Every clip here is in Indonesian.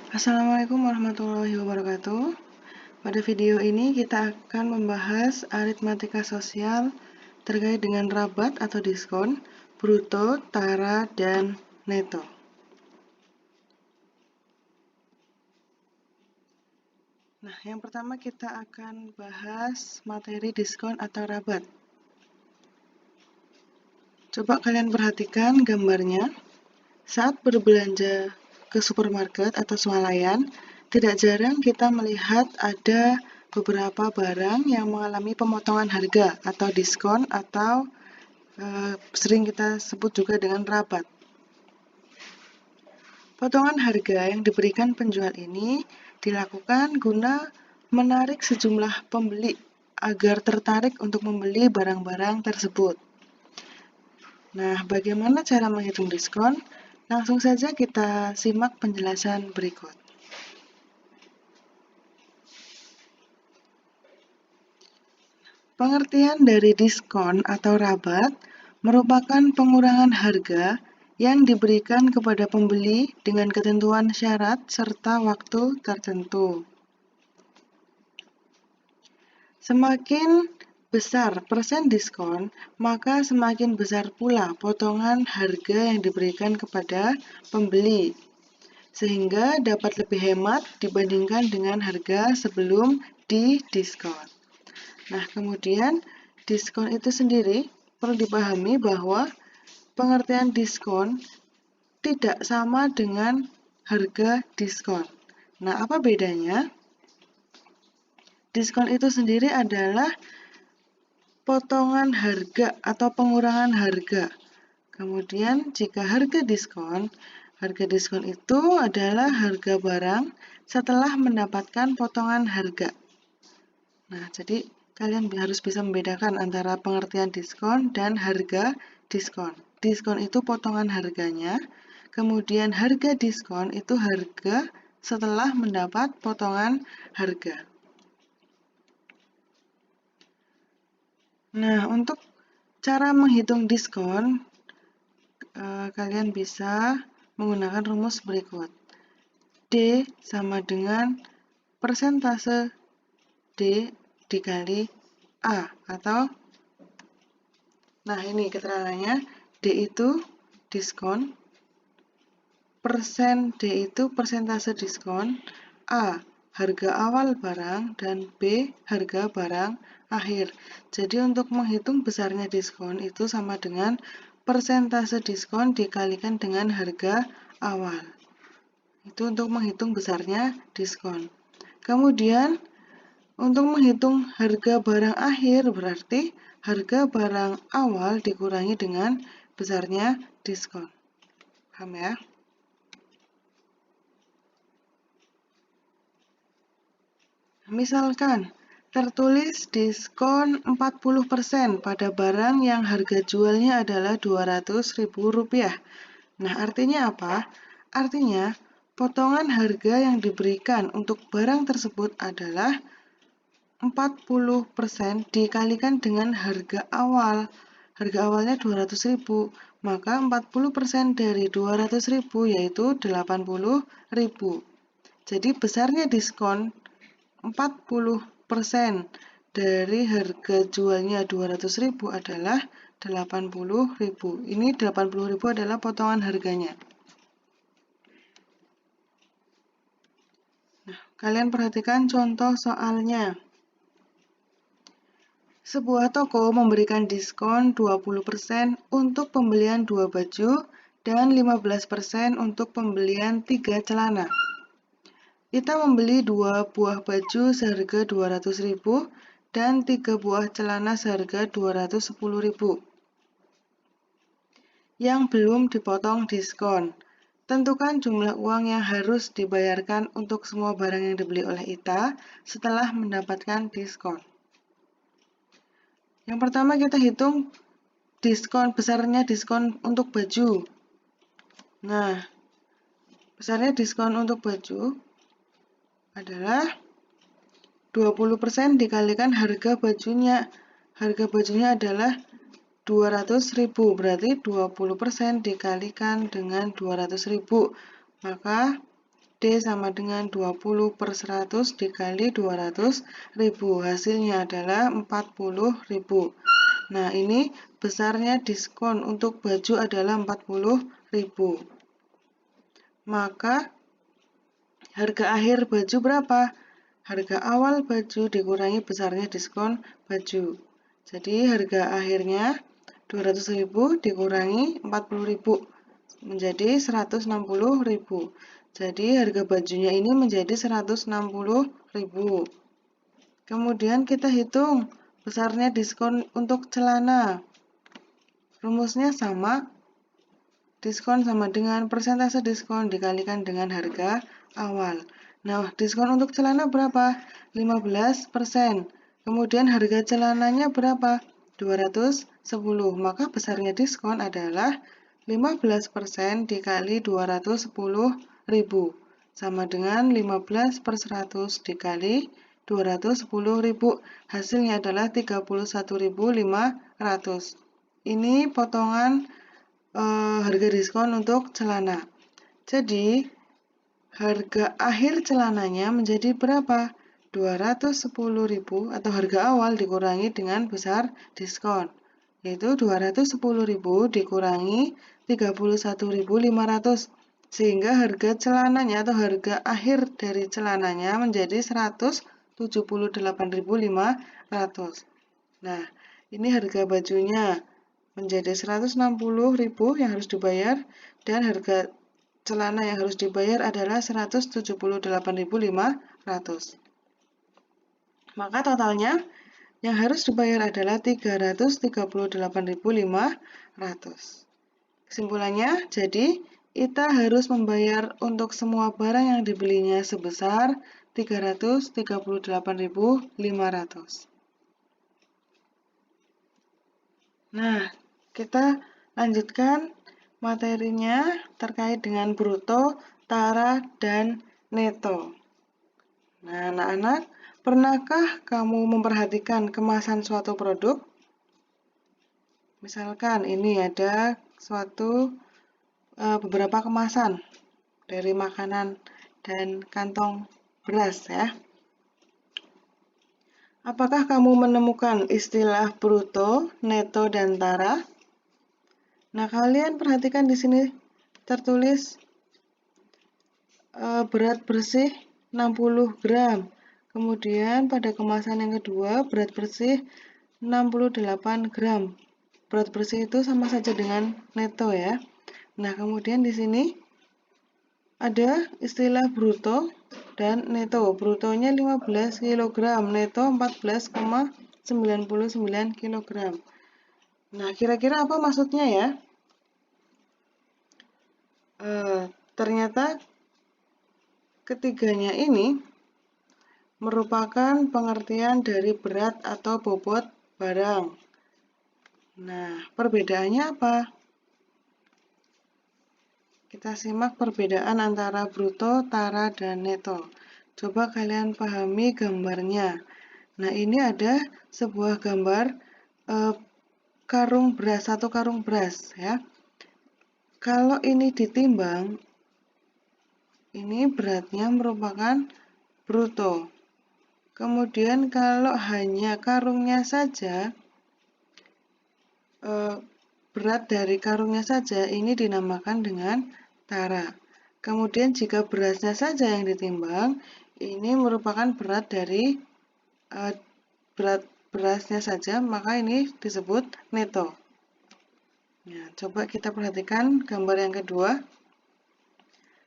Assalamualaikum warahmatullahi wabarakatuh. Pada video ini kita akan membahas aritmatika sosial terkait dengan rabat atau diskon, bruto, tara, dan neto. Nah, yang pertama kita akan bahas materi diskon atau rabat. Coba kalian perhatikan gambarnya. Saat berbelanja ke supermarket atau swalayan, tidak jarang kita melihat ada beberapa barang yang mengalami pemotongan harga atau diskon atau sering kita sebut juga dengan rabat. Potongan harga yang diberikan penjual ini dilakukan guna menarik sejumlah pembeli agar tertarik untuk membeli barang-barang tersebut. Nah, bagaimana cara menghitung diskon? Langsung saja kita simak penjelasan berikut. Pengertian dari diskon atau rabat merupakan pengurangan harga yang diberikan kepada pembeli dengan ketentuan syarat serta waktu tertentu. Semakin besar persen diskon, maka semakin besar pula potongan harga yang diberikan kepada pembeli, sehingga dapat lebih hemat dibandingkan dengan harga sebelum didiskon. Nah, kemudian diskon itu sendiri perlu dipahami bahwa pengertian diskon tidak sama dengan harga diskon. Nah, apa bedanya? Diskon itu sendiri adalah potongan harga atau pengurangan harga. Kemudian jika harga diskon itu adalah harga barang setelah mendapatkan potongan harga. Nah, jadi kalian harus bisa membedakan antara pengertian diskon dan harga diskon. Diskon itu potongan harganya, kemudian harga diskon itu harga setelah mendapat potongan harga. Nah, untuk cara menghitung diskon, kalian bisa menggunakan rumus berikut. D sama dengan persentase D dikali A, atau nah ini keterangannya, D itu diskon, persen D itu persentase diskon, A harga awal barang, dan B harga barang akhir. Jadi untuk menghitung besarnya diskon itu sama dengan persentase diskon dikalikan dengan harga awal. Itu untuk menghitung besarnya diskon. Kemudian untuk menghitung harga barang akhir berarti harga barang awal dikurangi dengan besarnya diskon. Paham ya? Misalkan tertulis diskon 40% pada barang yang harga jualnya adalah Rp200.000. Nah, artinya apa? Artinya potongan harga yang diberikan untuk barang tersebut adalah 40% dikalikan dengan harga awal. Harga awalnya 200.000, maka 40% dari 200.000 yaitu 80.000. Jadi besarnya diskon 40% dari harga jualnya 200.000 adalah 80.000. Ini 80.000 adalah potongan harganya. Nah, kalian perhatikan contoh soalnya. Sebuah toko memberikan diskon 20% untuk pembelian 2 baju dan 15% untuk pembelian 3 celana. Kita membeli 2 buah baju seharga 200.000 dan 3 buah celana seharga 210.000 yang belum dipotong diskon. Tentukan jumlah uang yang harus dibayarkan untuk semua barang yang dibeli oleh Ita setelah mendapatkan diskon. Yang pertama kita hitung besarnya diskon untuk baju. Nah, besarnya diskon untuk baju adalah 20% dikalikan harga bajunya. Harga bajunya adalah 200.000, berarti 20% dikalikan dengan 200.000, maka D sama dengan 20/100 dikali 200.000. Hasilnya adalah 40.000. Nah, ini besarnya diskon untuk baju adalah 40.000. Maka harga akhir baju berapa? Harga awal baju dikurangi besarnya diskon baju. Jadi harga akhirnya 200.000 dikurangi 40.000 menjadi 160.000. Jadi harga bajunya ini menjadi 160.000. Kemudian kita hitung besarnya diskon untuk celana. Rumusnya sama. Diskon sama dengan persentase diskon dikalikan dengan harga awal. Nah, diskon untuk celana berapa? 15%. Kemudian harga celananya berapa? 210. Maka besarnya diskon adalah 15% dikali 210.000 sama dengan 15/100 dikali 210.000. Hasilnya adalah 31.500. Ini potongan harga diskon untuk celana. Jadi harga akhir celananya menjadi berapa? 210.000 atau harga awal dikurangi dengan besar diskon, yaitu 210.000 dikurangi 31.500, sehingga harga celananya atau harga akhir dari celananya menjadi 178.500. Nah, ini harga bajunya menjadi 160.000 yang harus dibayar, dan harga celana yang harus dibayar adalah 178.500. Maka totalnya yang harus dibayar adalah 338.500. Kesimpulannya, jadi Ita harus membayar untuk semua barang yang dibelinya sebesar 338.500. Nah, kita lanjutkan materinya terkait dengan bruto, tara, dan neto. Nah, anak-anak, pernahkah kamu memperhatikan kemasan suatu produk? Misalkan ini ada beberapa kemasan dari makanan dan kantong beras ya. Apakah kamu menemukan istilah bruto, neto, dan tara? Nah, kalian perhatikan di sini tertulis berat bersih 60 gram. Kemudian pada kemasan yang kedua berat bersih 68 gram. Berat bersih itu sama saja dengan neto ya. Nah, kemudian di sini ada istilah bruto dan neto. Brutonya 15 kg, neto 14,99 kg. Nah, kira-kira apa maksudnya ya? Ternyata ketiganya ini merupakan pengertian dari berat atau bobot barang. Nah, perbedaannya apa? Kita simak perbedaan antara bruto, tara, dan neto. Coba kalian pahami gambarnya. Nah, ini ada sebuah gambar karung beras, satu karung beras ya. Kalau ini ditimbang, ini beratnya merupakan bruto. Kemudian kalau hanya karungnya saja, berat dari karungnya saja ini dinamakan dengan tara. Kemudian jika berasnya saja yang ditimbang, ini merupakan berat dari berat berasnya saja, maka ini disebut neto. Nah, coba kita perhatikan gambar yang kedua.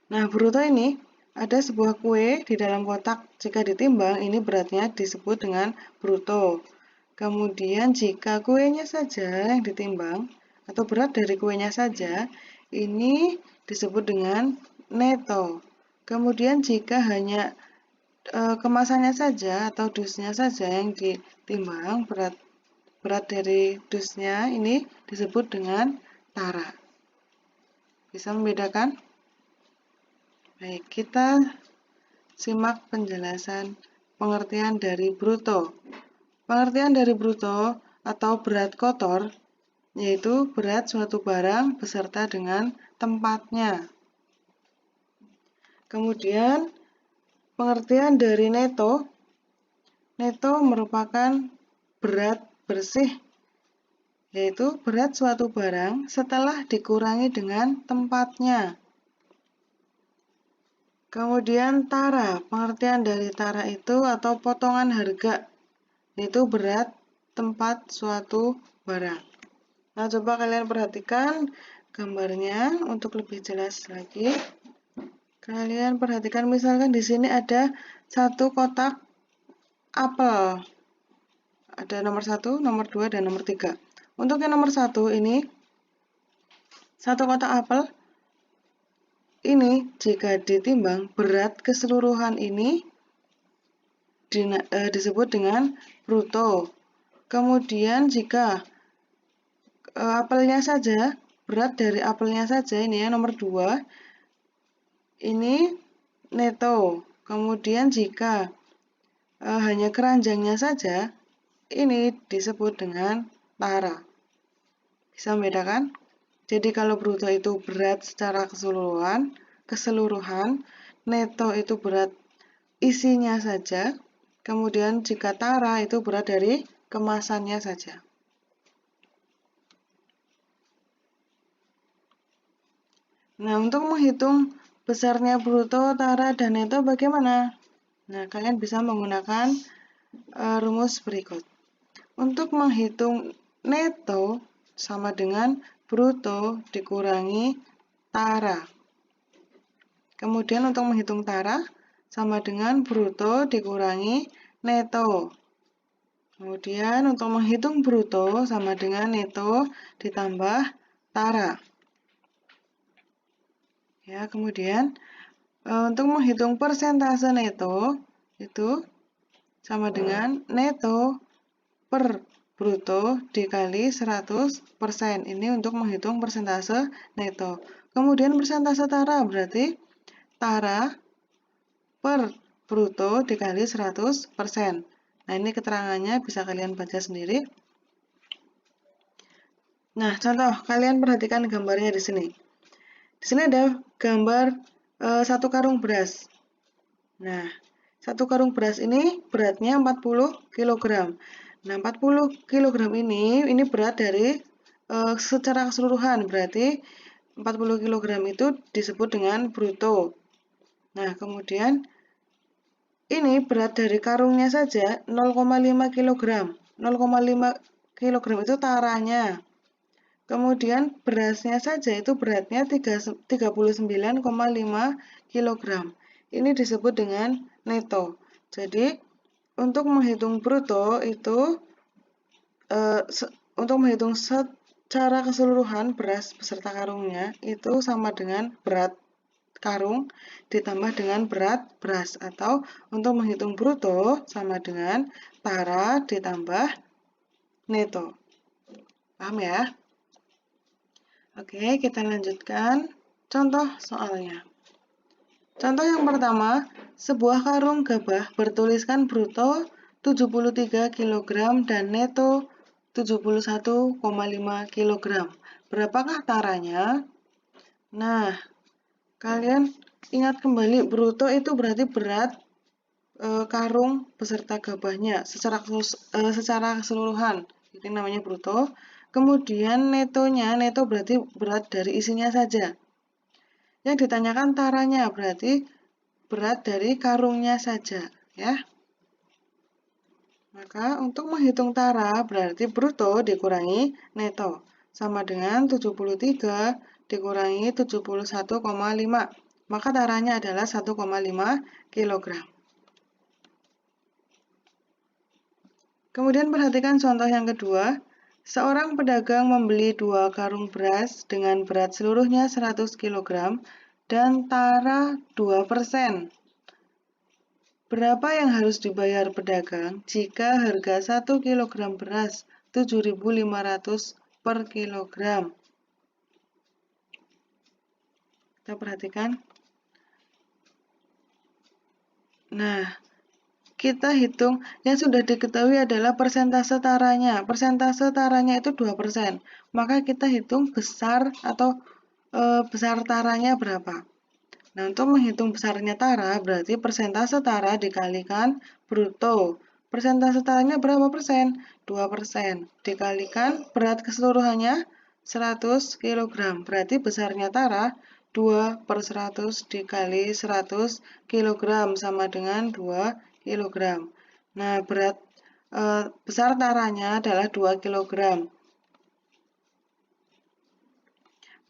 Nah, bruto ini ada sebuah kue di dalam kotak. Jika ditimbang, ini beratnya disebut dengan bruto. Kemudian jika kuenya saja yang ditimbang, atau berat dari kuenya saja, ini disebut dengan neto. Kemudian jika hanya kemasannya saja atau dusnya saja yang ditimbang, berat dari dusnya ini disebut dengan tara. Bisa membedakan? Baik, kita simak penjelasan pengertian dari bruto. Pengertian dari bruto atau berat kotor yaitu berat suatu barang beserta dengan tempatnya. Kemudian pengertian dari neto. Neto merupakan berat bersih, yaitu berat suatu barang setelah dikurangi dengan tempatnya. Kemudian tara, pengertian dari tara itu atau potongan harga, yaitu berat tempat suatu barang. Nah, coba kalian perhatikan gambarnya untuk lebih jelas lagi. Kalian perhatikan misalkan di sini ada satu kotak apel. Ada nomor 1, nomor 2, dan nomor 3. Untuk yang nomor 1 ini, satu kotak apel ini jika ditimbang berat keseluruhan ini disebut dengan bruto. Kemudian jika apelnya saja, berat dari apelnya saja ini ya nomor 2, ini neto. Kemudian jika hanya keranjangnya saja, ini disebut dengan tara. Bisa membedakan? Jadi kalau bruto itu berat secara keseluruhan, neto itu berat isinya saja, kemudian jika tara itu berat dari kemasannya saja. Nah, untuk menghitung besarnya bruto, tara, dan neto bagaimana? Nah, kalian bisa menggunakan rumus berikut. Untuk menghitung neto sama dengan bruto dikurangi tara. Kemudian untuk menghitung tara sama dengan bruto dikurangi neto. Kemudian untuk menghitung bruto sama dengan neto ditambah tara. Ya, kemudian untuk menghitung persentase neto itu sama dengan neto per bruto dikali 100%. Ini untuk menghitung persentase neto. Kemudian persentase tara berarti tara per bruto dikali 100%. Nah, ini keterangannya bisa kalian baca sendiri. Nah, contoh, kalian perhatikan gambarnya di sini. Di sini ada gambar satu karung beras. Nah, satu karung beras ini beratnya 40 kg. Nah, 40 kg ini berat dari secara keseluruhan, berarti 40 kg itu disebut dengan bruto. Nah, kemudian ini berat dari karungnya saja 0,5 kg. 0,5 kg itu taranya. Kemudian berasnya saja itu beratnya 39,5 kg. Ini disebut dengan neto. Jadi, untuk menghitung bruto itu untuk menghitung secara keseluruhan beras beserta karungnya itu sama dengan berat karung ditambah dengan berat beras, atau untuk menghitung bruto sama dengan tara ditambah neto. Paham ya? Oke, kita lanjutkan contoh soalnya. Contoh yang pertama, sebuah karung gabah bertuliskan bruto 73 kg dan neto 71,5 kg. Berapakah taranya? Nah, kalian ingat kembali, bruto itu berarti berat karung beserta gabahnya secara keseluruhan. Ini namanya bruto. Kemudian netonya, neto berarti berat dari isinya saja. Yang ditanyakan taranya berarti berat dari karungnya saja, ya. Maka untuk menghitung tara berarti bruto dikurangi neto sama dengan 73 dikurangi 71,5. Maka taranya adalah 1,5 kg. Kemudian perhatikan contoh yang kedua. Seorang pedagang membeli 2 karung beras dengan berat seluruhnya 100 kg dan tara 2%. Berapa yang harus dibayar pedagang jika harga 1 kg beras 7.500 per kilogram? Kita perhatikan. Nah, kita hitung yang sudah diketahui adalah persentase taranya. Persentase taranya itu 2%. Maka kita hitung besar atau besar taranya berapa. Nah, untuk menghitung besarnya tara, berarti persentase tara dikalikan bruto. Persentase taranya berapa persen? 2%. Dikalikan berat keseluruhannya 100 kg. Berarti besarnya tara 2/100 dikali 100 kg sama dengan 2 kg. Nah, besar taranya adalah 2 kg.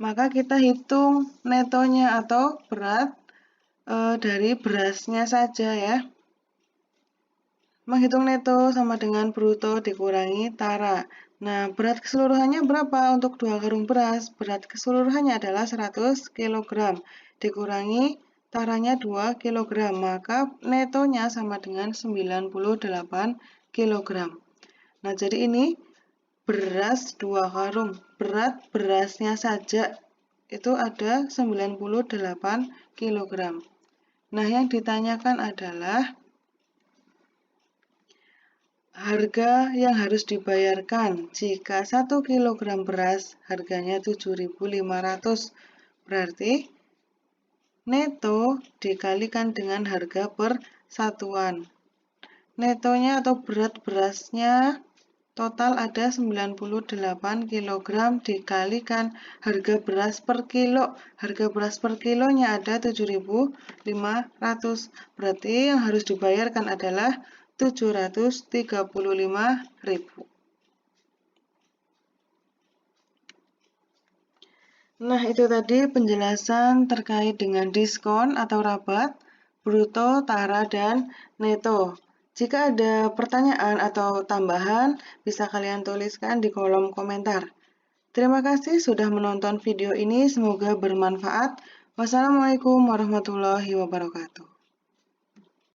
Maka kita hitung netonya atau berat dari berasnya saja ya. Menghitung neto sama dengan bruto dikurangi tara. Nah, berat keseluruhannya berapa untuk 2 karung beras? Berat keseluruhannya adalah 100 kg. Dikurangi taranya 2 kg. Maka netonya sama dengan 98 kg. Nah, jadi ini beras 2 karung. Berat berasnya saja itu ada 98 kg. Nah, yang ditanyakan adalah harga yang harus dibayarkan jika 1 kg beras harganya 7.500. Berarti neto dikalikan dengan harga per satuan. Netonya atau berat berasnya total ada 98 kg dikalikan harga beras per kilo. Harga beras per kilonya ada 7.500. Berarti yang harus dibayarkan adalah 735.000. Nah, itu tadi penjelasan terkait dengan diskon atau rabat, bruto, tara, dan neto. Jika ada pertanyaan atau tambahan, bisa kalian tuliskan di kolom komentar. Terima kasih sudah menonton video ini, semoga bermanfaat. Wassalamualaikum warahmatullahi wabarakatuh.